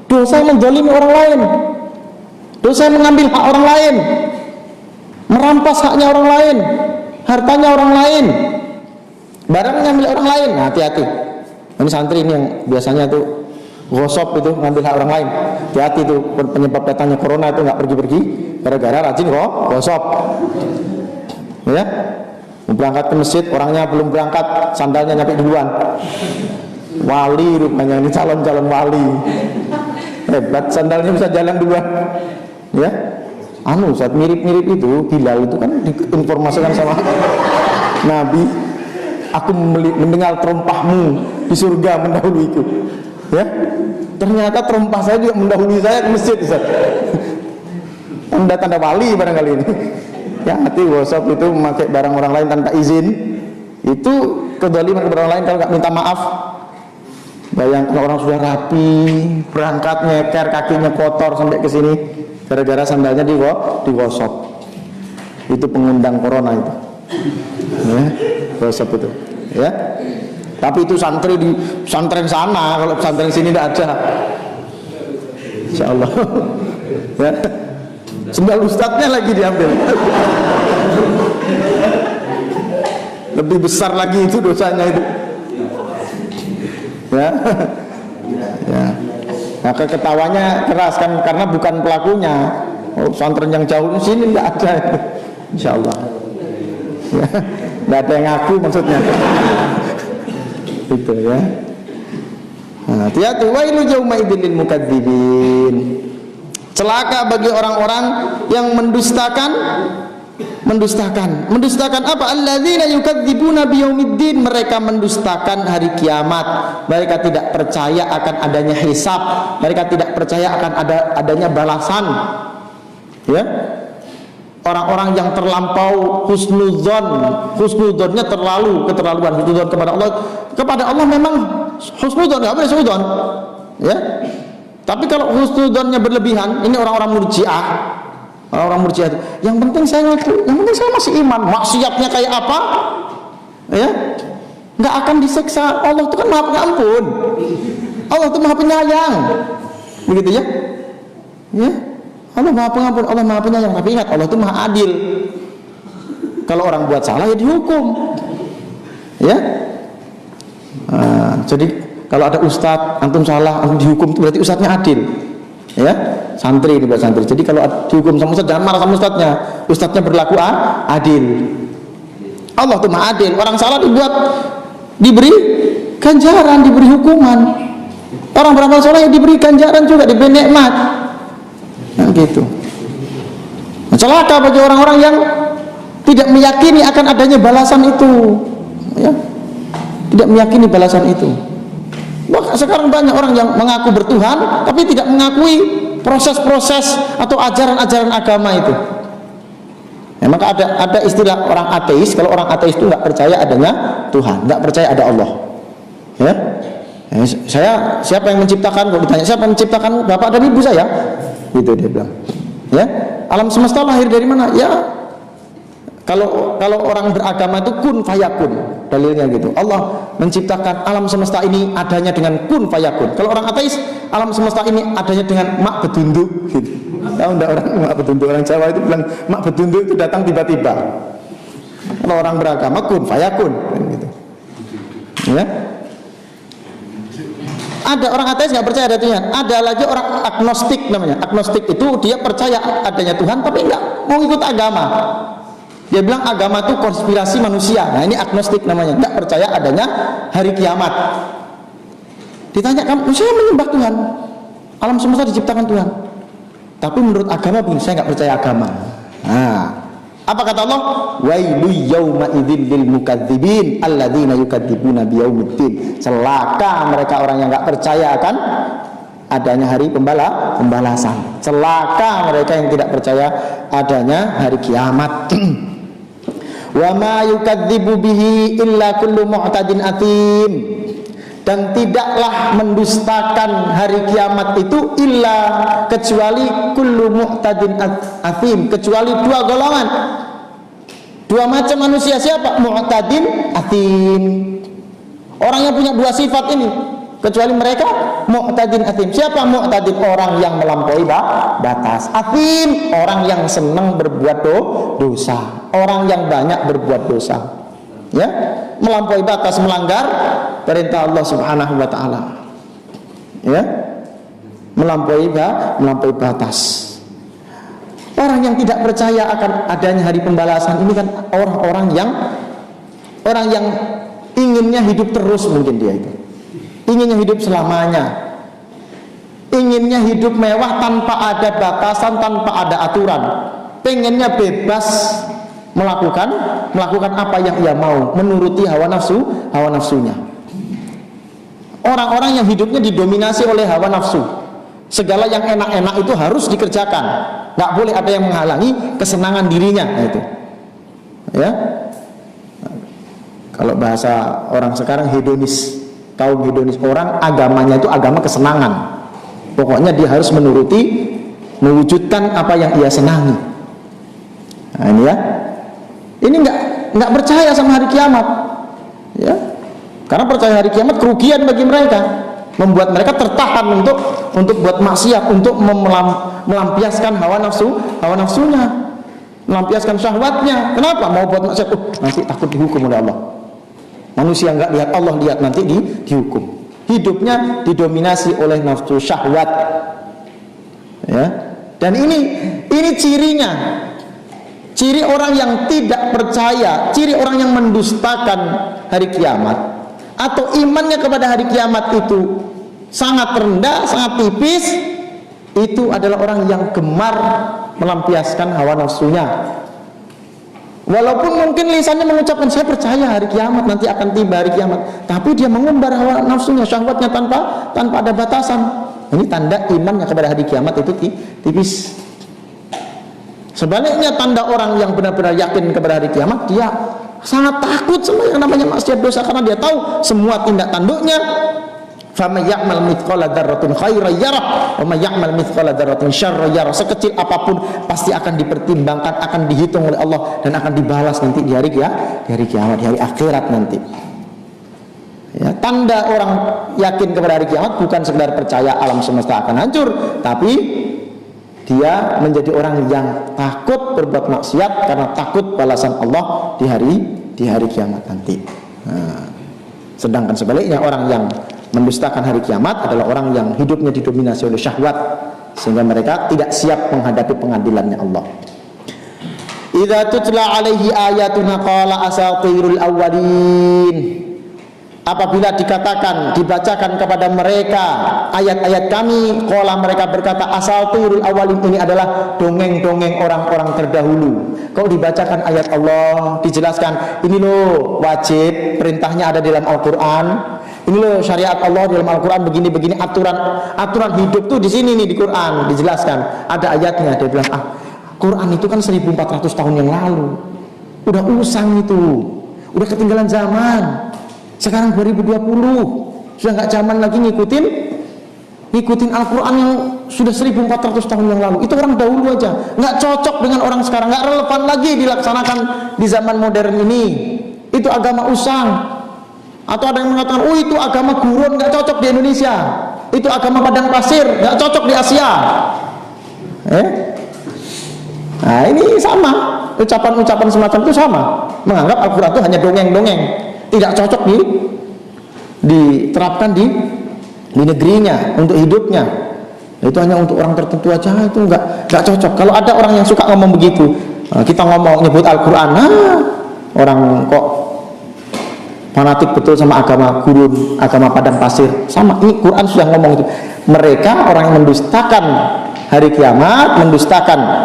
dosa yang menzalimi orang lain, dosa yang mengambil hak orang lain, merampas haknya orang lain, hartanya orang lain, barangnya milik orang lain. Nah, hati-hati. Ini santri ini yang biasanya tuh gosop itu, ngambil hak orang lain. Hati-hati itu, penyebab datangnya corona itu nggak pergi-pergi gara-gara rajin gosop. Ya, berangkat ke masjid, orangnya belum berangkat, sandalnya nyampe duluan. Wali rupanya ini, calon wali. Hebat, sandalnya bisa jalan duluan. Ya, saat mirip-mirip itu, Bilal itu kan diinformasikan sama Nabi, aku mendengar terompahmu di surga mendahuluiku. Ya, ternyata terompah saya juga mendahului saya ke masjid, Ustaz. Tanda-tanda wali barangkali ini. Ya, hati WhatsApp itu memakai barang orang lain tanpa izin, itu kezaliman kepada orang lain kalau nggak minta maaf. Bayangkan orang sudah rapi, berangkat nyeker, kakinya kotor sampai ke sini, gara-gara sandalnya di WhatsApp. Itu pengundang corona itu. Ya, WhatsApp itu. Ya. Tapi itu santri di pesantren sana, kalau pesantren sini tidak ada. Insya Allah. Ya. Sendal ustadznya lagi diambil. Lebih besar lagi itu dosanya itu. Ya. Ya. Maka ketawanya keras kan, karena bukan pelakunya, Oh, pesantren yang jauh di sini enggak ada. Insyaallah. Ya, enggak ada yang ngaku maksudnya. Itu ya. Nah, hati-hati, wailu yauma idzil lil mukadzibin. Celaka bagi orang-orang yang mendustakan apa? Alladzina yukadzibuna biyaumiddin, mereka mendustakan hari kiamat. Mereka tidak percaya akan adanya hisab, mereka tidak percaya akan adanya balasan. Ya. Orang-orang yang terlampau husnudzonnya keterlaluan husnudzon kepada Allah memang husnudzon, enggak boleh suudzon. Ya. Tapi kalau husnudzonnya berlebihan, ini orang-orang Murji'ah. Orang-orang Murji'ah itu, yang penting saya ngaku, yang penting saya masih iman. Maksiatnya kayak apa? Ya. Enggak akan disiksa. Allah itu kan Maha Pengampun. Allah itu Maha Penyayang. Begitu ya? Ya. Allah Maha Pengampun, Allah Maha Penyayang. Tapi ingat, Allah itu Maha Adil. Kalau orang buat salah ya dihukum. Ya. Jadi kalau ada ustadz, antum salah, antum dihukum, itu berarti ustadznya adil. Ya, santri ini buat santri. Jadi kalau dihukum sama ustadz, jangan marah sama ustadznya. Ustadznya berlaku adil. Allah itu Maha Adil. Orang salah diberi ganjaran, diberi hukuman. Orang beramal soleh diberi ganjaran juga, diberi nikmat. Nah, gitu. Nah, celaka bagi orang-orang yang tidak meyakini akan adanya balasan itu. Ya, tidak meyakini balasan itu. Wah, sekarang banyak orang yang mengaku bertuhan tapi tidak mengakui proses-proses atau ajaran-ajaran agama itu. Ya, maka ada istilah orang ateis. Kalau orang ateis itu nggak percaya adanya Tuhan, nggak percaya ada Allah. Ya, siapa yang menciptakan? Kalau ditanya siapa yang menciptakan, bapak dan ibu saya, gitu dia bilang. Ya, alam semesta lahir dari mana? Ya, kalau orang beragama itu kun fayakun, dalilnya gitu. Allah menciptakan alam semesta ini adanya dengan kun fayakun. Kalau orang ateis, alam semesta ini adanya dengan mak betunduk. Gitu. Tahu enggak orang mak betunduk? Orang Jawa itu bilang mak betunduk itu datang tiba-tiba. Kalau orang beragama kun fayakun, gitu. Ya. Ada orang ateis nggak percaya ada Tuhan. Ada lagi orang agnostik namanya. Agnostik itu dia percaya adanya Tuhan tapi nggak mau ikut agama. Dia bilang agama itu konspirasi manusia. Nah, ini agnostik namanya, nggak percaya adanya hari kiamat. Ditanya, kamu, saya menyembah Tuhan, alam semesta diciptakan Tuhan, tapi menurut agama begini, saya nggak percaya agama. Nah, apa kata Allah? Wailu yauma idzil lil mukadzibin alladzina yukadzibuna biyaumiddin. Celaka mereka orang yang nggak percaya akan adanya hari pembalasan. Celaka mereka yang tidak percaya adanya hari kiamat. Wa ma yukadzibu bihi illa kullu mu'tadin atim. Dan tidaklah mendustakan hari kiamat itu illa kecuali kullu mu'tadin atim, kecuali dua golongan, dua macam manusia. Siapa? Mu'tadin atim, orang yang punya dua sifat ini. Kecuali mereka mu'tadin atim. Siapa mu'tadin? Orang yang melampaui batas. Atim, orang yang senang berbuat dosa, orang yang banyak berbuat dosa. Ya, melampaui batas, melanggar perintah Allah Subhanahu wa taala. Ya. Melampaui batas. Orang yang tidak percaya akan adanya hari pembalasan ini kan orang yang inginnya hidup terus, mungkin dia itu. Inginnya hidup selamanya, inginnya hidup mewah tanpa ada batasan, tanpa ada aturan, pengennya bebas melakukan apa yang ia mau, menuruti hawa nafsunya. Orang-orang yang hidupnya didominasi oleh hawa nafsu, segala yang enak-enak itu harus dikerjakan, nggak boleh ada yang menghalangi kesenangan dirinya. Nah, itu ya, kalau bahasa orang sekarang hedonis. Kaum hedonis, orang agamanya itu agama kesenangan. Pokoknya dia harus mewujudkan apa yang ia senangi. Nah, ini ya. Ini nggak percaya sama hari kiamat. Ya. Karena percaya hari kiamat kerugian bagi mereka. Membuat mereka tertahan untuk buat maksiat, untuk melampiaskan hawa nafsunya. Melampiaskan syahwatnya. Kenapa? Mau buat maksiat, nanti takut dihukum oleh Allah. Manusia nggak lihat, Allah lihat, nanti dihukum. Hidupnya didominasi oleh nafsu syahwat, ya, Dan ini cirinya. Ciri orang yang tidak percaya, ciri orang yang mendustakan hari kiamat, atau imannya kepada hari kiamat itu sangat rendah, sangat tipis, itu adalah orang yang gemar melampiaskan hawa nafsunya. Walaupun mungkin lisannya mengucapkan saya percaya hari kiamat, nanti akan tiba hari kiamat, tapi dia mengumbar hawa nafsunya, syahwatnya tanpa ada batasan. Ini tanda imannya kepada hari kiamat itu tipis. Sebaliknya tanda orang yang benar-benar yakin kepada hari kiamat, dia sangat takut sama yang namanya maksiat dosa, karena dia tahu semua tindak tanduknya. Faman ya'mal mithqala dzarratin khairan yarah wa may ya'mal mithqala dzarratin syarran yarah. Sekecil apapun pasti akan dipertimbangkan, akan dihitung oleh Allah, dan akan dibalas nanti di hari kiamat, di hari akhirat nanti. Ya, tanda orang yakin kepada hari kiamat bukan sekedar percaya alam semesta akan hancur, tapi dia menjadi orang yang takut berbuat maksiat karena takut balasan Allah di hari kiamat nanti. Nah, sedangkan sebaliknya orang yang mendustakan hari kiamat adalah orang yang hidupnya didominasi oleh syahwat, sehingga mereka tidak siap menghadapi pengadilannya Allah. Idza tutla alaihi ayatuna qala asatirul awwalin. Apabila dikatakan, dibacakan kepada mereka ayat-ayat kami, qala mereka berkata asatirul awwalin, ini adalah dongeng-dongeng orang-orang terdahulu. Kalau dibacakan ayat Allah, dijelaskan ini loh wajib, perintahnya ada dalam Al-Qur'an. Ini loh syariat Allah dalam Al-Quran, begini-begini aturan hidup tuh di sini nih, di Quran dijelaskan, ada ayatnya. Dia bilang, Quran itu kan 1400 tahun yang lalu, udah usang itu, udah ketinggalan zaman. Sekarang 2020 sudah nggak zaman lagi ngikutin Al-Quran yang sudah 1400 tahun yang lalu. Itu orang dahulu aja, nggak cocok dengan orang sekarang, nggak relevan lagi dilaksanakan di zaman modern ini. Itu agama usang. Atau ada yang mengatakan, oh itu agama gurun, nggak cocok di Indonesia, itu agama padang pasir, nggak cocok di Asia. Nah ini sama, ucapan-ucapan semacam itu sama, menganggap Al-Quran itu hanya dongeng-dongeng, tidak cocok diterapkan di negerinya, untuk hidupnya. Itu hanya untuk orang tertentu aja, itu nggak cocok. Kalau ada orang yang suka ngomong begitu, kita ngomong nyebut Al-Quran, orang kok fanatik betul sama agama gurun, agama padang pasir. Sama, ini Quran sudah ngomong itu. Mereka orang yang mendustakan hari kiamat, mendustakan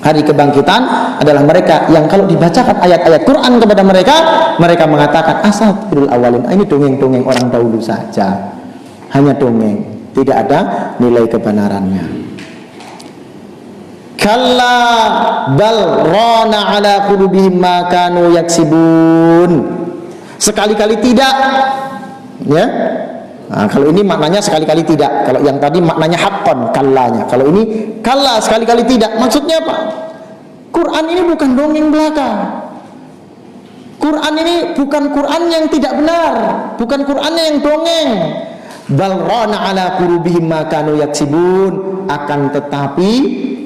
hari kebangkitan adalah mereka yang kalau dibacakan ayat-ayat Quran kepada mereka, mereka mengatakan asatirul awalin, ini dongeng-dongeng orang dahulu saja, hanya dongeng, tidak ada nilai kebenarannya. Kalla bal rana ala qulubihim ma kanu yaksibun. Sekali-kali tidak, ya. Nah, kalau ini maknanya sekali-kali tidak. Kalau yang tadi maknanya haqqan, kallanya. Kalau ini kalla, sekali-kali tidak. Maksudnya apa? Quran ini bukan dongeng belaka. Quran ini bukan Quran yang tidak benar, bukan Qurannya yang dongeng. Bal rana ala qulubihim ma kanu yaksibun. Akan tetapi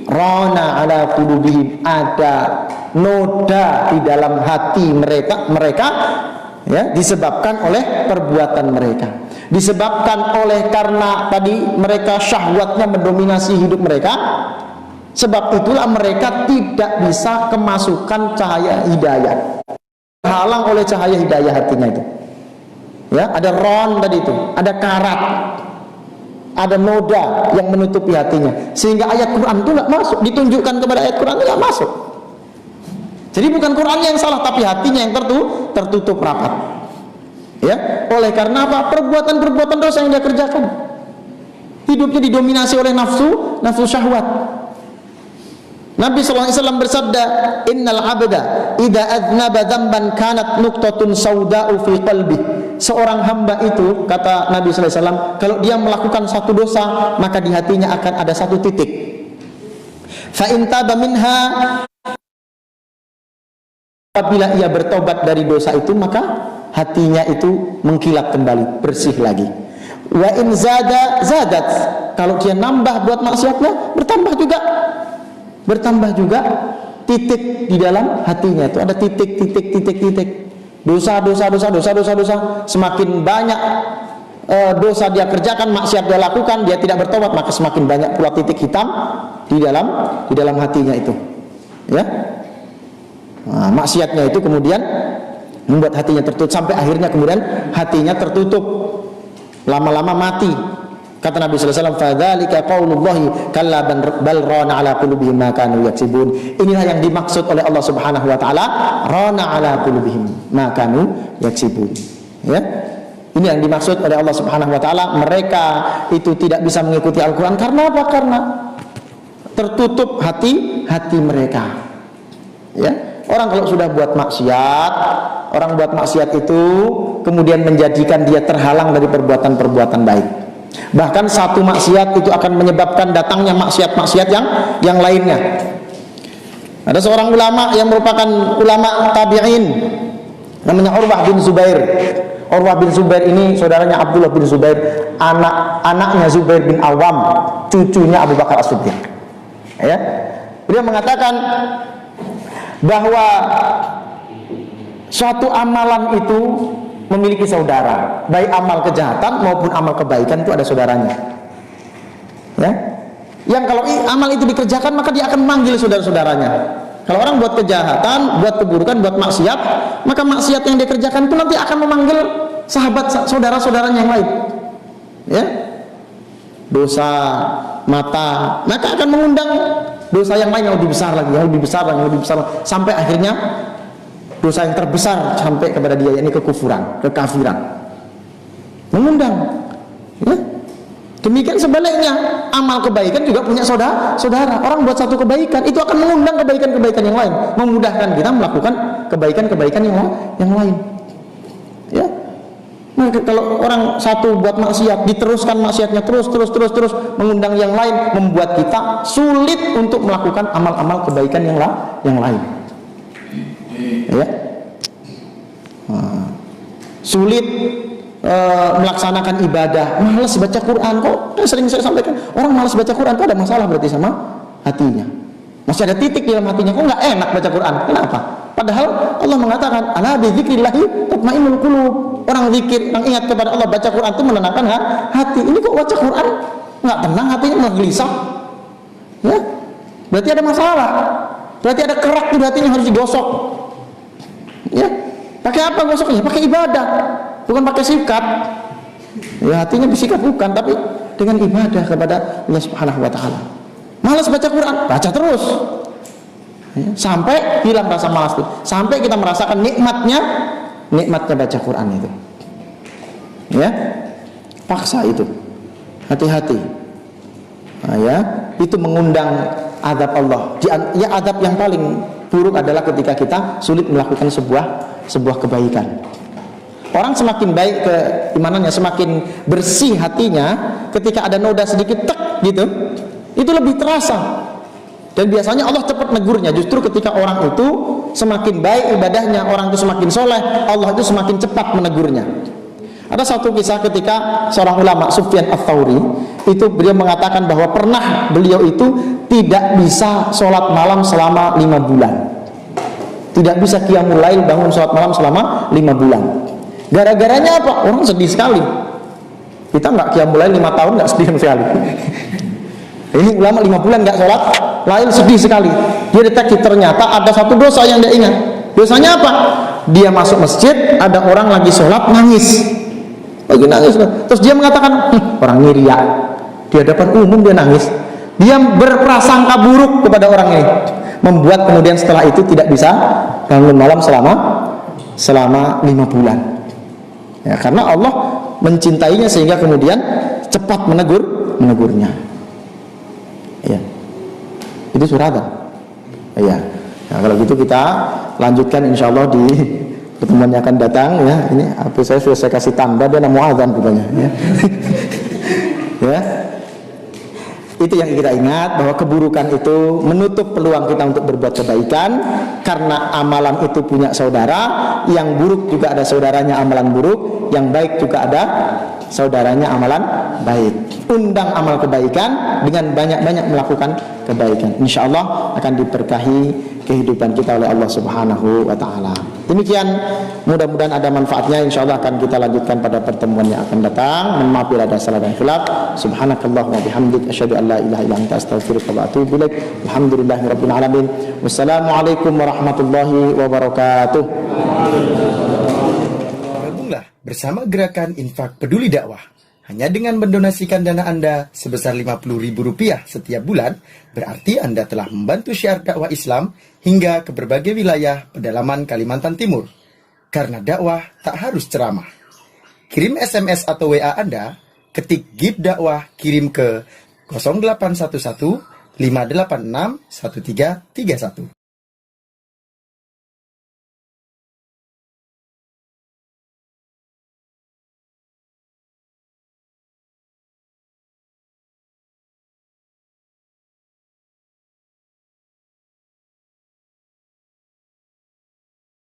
rana ala qulubihim, ada noda di dalam hati mereka ya, disebabkan oleh perbuatan mereka, disebabkan oleh karena tadi mereka syahwatnya mendominasi hidup mereka. Sebab itulah mereka tidak bisa kemasukan cahaya hidayah, halang oleh cahaya hidayah hatinya itu. Ya, ada ron tadi itu, ada karat, ada noda yang menutupi hatinya, sehingga ayat Quran itu nggak masuk, ditunjukkan kepada ayat Quran itu nggak masuk. Jadi bukan Quran yang salah, tapi hatinya yang tertutup rapat. Ya, oleh karena apa? Perbuatan-perbuatan dosa yang dia kerjakan. Hidupnya didominasi oleh nafsu syahwat. Nabi SAW bersabda, Innal abda idza adznaba dzamban kanat nuqtatun sauda'u fi qalbi. Seorang hamba itu, kata Nabi SAW, kalau dia melakukan satu dosa, maka di hatinya akan ada satu titik. Fa in taba minha, apabila ia bertobat dari dosa itu, maka hatinya itu mengkilat kembali, bersih lagi. Wa in zadat, kalau dia nambah buat maksiatnya, bertambah juga titik di dalam hatinya itu, ada titik. Dosa semakin banyak dosa dia kerjakan, maksiat dia lakukan, dia tidak bertobat, maka semakin banyak pula titik hitam di dalam hatinya itu. Ya, maksiatnya itu kemudian membuat hatinya tertutup, sampai akhirnya kemudian hatinya tertutup, lama-lama mati. Kata Nabi sallallahu alaihi wasallam, "Fadzalika qaulullahi kalla bal rana ala qulubihim ma kanu yaksibun." Inilah yang dimaksud oleh Allah Subhanahu wa taala, rana ala qulubihim ma kanu yaksibun. Ya. Ini yang dimaksud oleh Allah Subhanahu wa taala, mereka itu tidak bisa mengikuti Al-Qur'an karena apa? Karena tertutup hati mereka. Ya. Orang kalau sudah buat maksiat, orang buat maksiat itu kemudian menjadikan dia terhalang dari perbuatan-perbuatan baik. Bahkan satu maksiat itu akan menyebabkan datangnya maksiat-maksiat yang lainnya. Ada seorang ulama yang merupakan ulama tabi'in, namanya Urwah bin Zubair. Urwah bin Zubair ini saudaranya Abdullah bin Zubair, anaknya Zubair bin Awam, cucunya Abu Bakar As-Siddiq. Ya. Beliau mengatakan bahwa suatu amalan itu memiliki saudara, baik amal kejahatan maupun amal kebaikan itu ada saudaranya. Ya. Yang kalau amal itu dikerjakan maka dia akan memanggil saudara-saudaranya. Kalau orang buat kejahatan, buat keburukan, buat maksiat, maka maksiat yang dikerjakan itu nanti akan memanggil sahabat saudara-saudaranya yang lain. Ya. Dosa mata, maka akan mengundang dosa yang lain yang lebih besar lagi, yang lebih besar lagi, yang lebih besar lagi, sampai akhirnya dosa yang terbesar sampai kepada dia, yakni kekufuran, kekafiran. Mengundang. Ya. Demikian sebaliknya, amal kebaikan juga punya saudara. Orang buat satu kebaikan, itu akan mengundang kebaikan-kebaikan yang lain, memudahkan kita melakukan kebaikan-kebaikan yang lain. Ya. Nah, kalau orang satu buat maksiat, diteruskan maksiatnya terus mengundang yang lain, membuat kita sulit untuk melakukan amal-amal kebaikan yang lain. Ya. Sulit melaksanakan ibadah, malas baca Quran. Kok sering saya sampaikan, orang malas baca Quran itu ada masalah berarti sama hatinya. Masih ada titik di dalam hatinya, kok nggak enak baca Quran. Kenapa? Padahal Allah mengatakan, ala bi dzikrillahi tatmainnul qulub. Orang zikir, yang ingat kepada Allah, baca Quran itu menenangkan hati. Ini kok baca Quran nggak tenang, hatinya malah gelisah. Ya, berarti ada masalah. Berarti ada kerak di hatinya, harus digosok. Ya, pakai apa gosoknya? Pakai ibadah, bukan pakai sikat. Ya, hatinya disikat bukan, tapi dengan ibadah kepada Allah Subhanahu wa taala. Malas baca Quran, baca terus. Ya, sampai hilang rasa malas itu. Sampai kita merasakan nikmatnya baca Quran itu. Ya. Paksa itu. Hati-hati. Nah, ya, itu mengundang azab Allah. Ya, azab yang paling buruk adalah ketika kita sulit melakukan sebuah kebaikan. Orang semakin baik keimanannya, semakin bersih hatinya, ketika ada noda sedikit tek gitu, itu lebih terasa. Dan biasanya Allah cepat negurnya. Justru ketika orang itu semakin baik ibadahnya, orang itu semakin soleh, Allah itu semakin cepat menegurnya. Ada satu kisah ketika seorang ulama, Sufyan Ats-Tsauri, itu beliau mengatakan bahwa pernah beliau itu tidak bisa sholat malam selama 5 bulan. Tidak bisa qiyamul lail, bangun sholat malam selama 5 bulan. Gara-garanya apa? Orang sedih sekali. Kita nggak qiyamul lail 5 tahun nggak sedih sekali. Ini ulama 5 bulan nggak sholat lain, sedih sekali. Dia deteksi ternyata ada satu dosa yang dia ingat. Dosanya apa? Dia masuk masjid, ada orang lagi sholat nangis, lagi nangis. Terus dia mengatakan, orang ini riya. Di hadapan umum dia nangis. Dia berprasangka buruk kepada orang ini, membuat kemudian setelah itu tidak bisa bangun malam selama 5 bulan. Ya, karena Allah mencintainya sehingga kemudian cepat menegurnya. Ya. Itu surada. Ya. Nah, kalau gitu kita lanjutkan insyaallah di pertemuan yang akan datang ya. Ini apa saya sudah saya kasih tanda, dia mau azan rupanya ya. Ya. Itu yang kita ingat, bahwa keburukan itu menutup peluang kita untuk berbuat kebaikan, karena amalan itu punya saudara, yang buruk juga ada saudaranya amalan buruk, yang baik juga ada saudaranya amalan baik. Undang amal kebaikan dengan banyak-banyak melakukan kebaikan. Insya Allah akan diberkahi kehidupan kita oleh Allah Subhanahu wa Ta'ala. Demikian, mudah-mudahan ada manfaatnya. Insya Allah akan kita lanjutkan pada pertemuan yang akan datang. Mohon maaf bila ada salah dan khilaf. Subhanakallahumma bihamdik, asyhadu an la ilaha illa anta, astaghfiruka wa atubu ilaik. Alhamdulillahirabbil alamin. Wassalamualaikum warahmatullahi wabarakatuh. Gabunglah bersama Gerakan Infak Peduli Dakwah. Hanya dengan mendonasikan dana Anda sebesar Rp50.000 setiap bulan, berarti Anda telah membantu syiar dakwah Islam hingga ke berbagai wilayah pedalaman Kalimantan Timur. Karena dakwah tak harus ceramah. Kirim SMS atau WA Anda, ketik GIB Dakwah, kirim ke 0811 586 1331.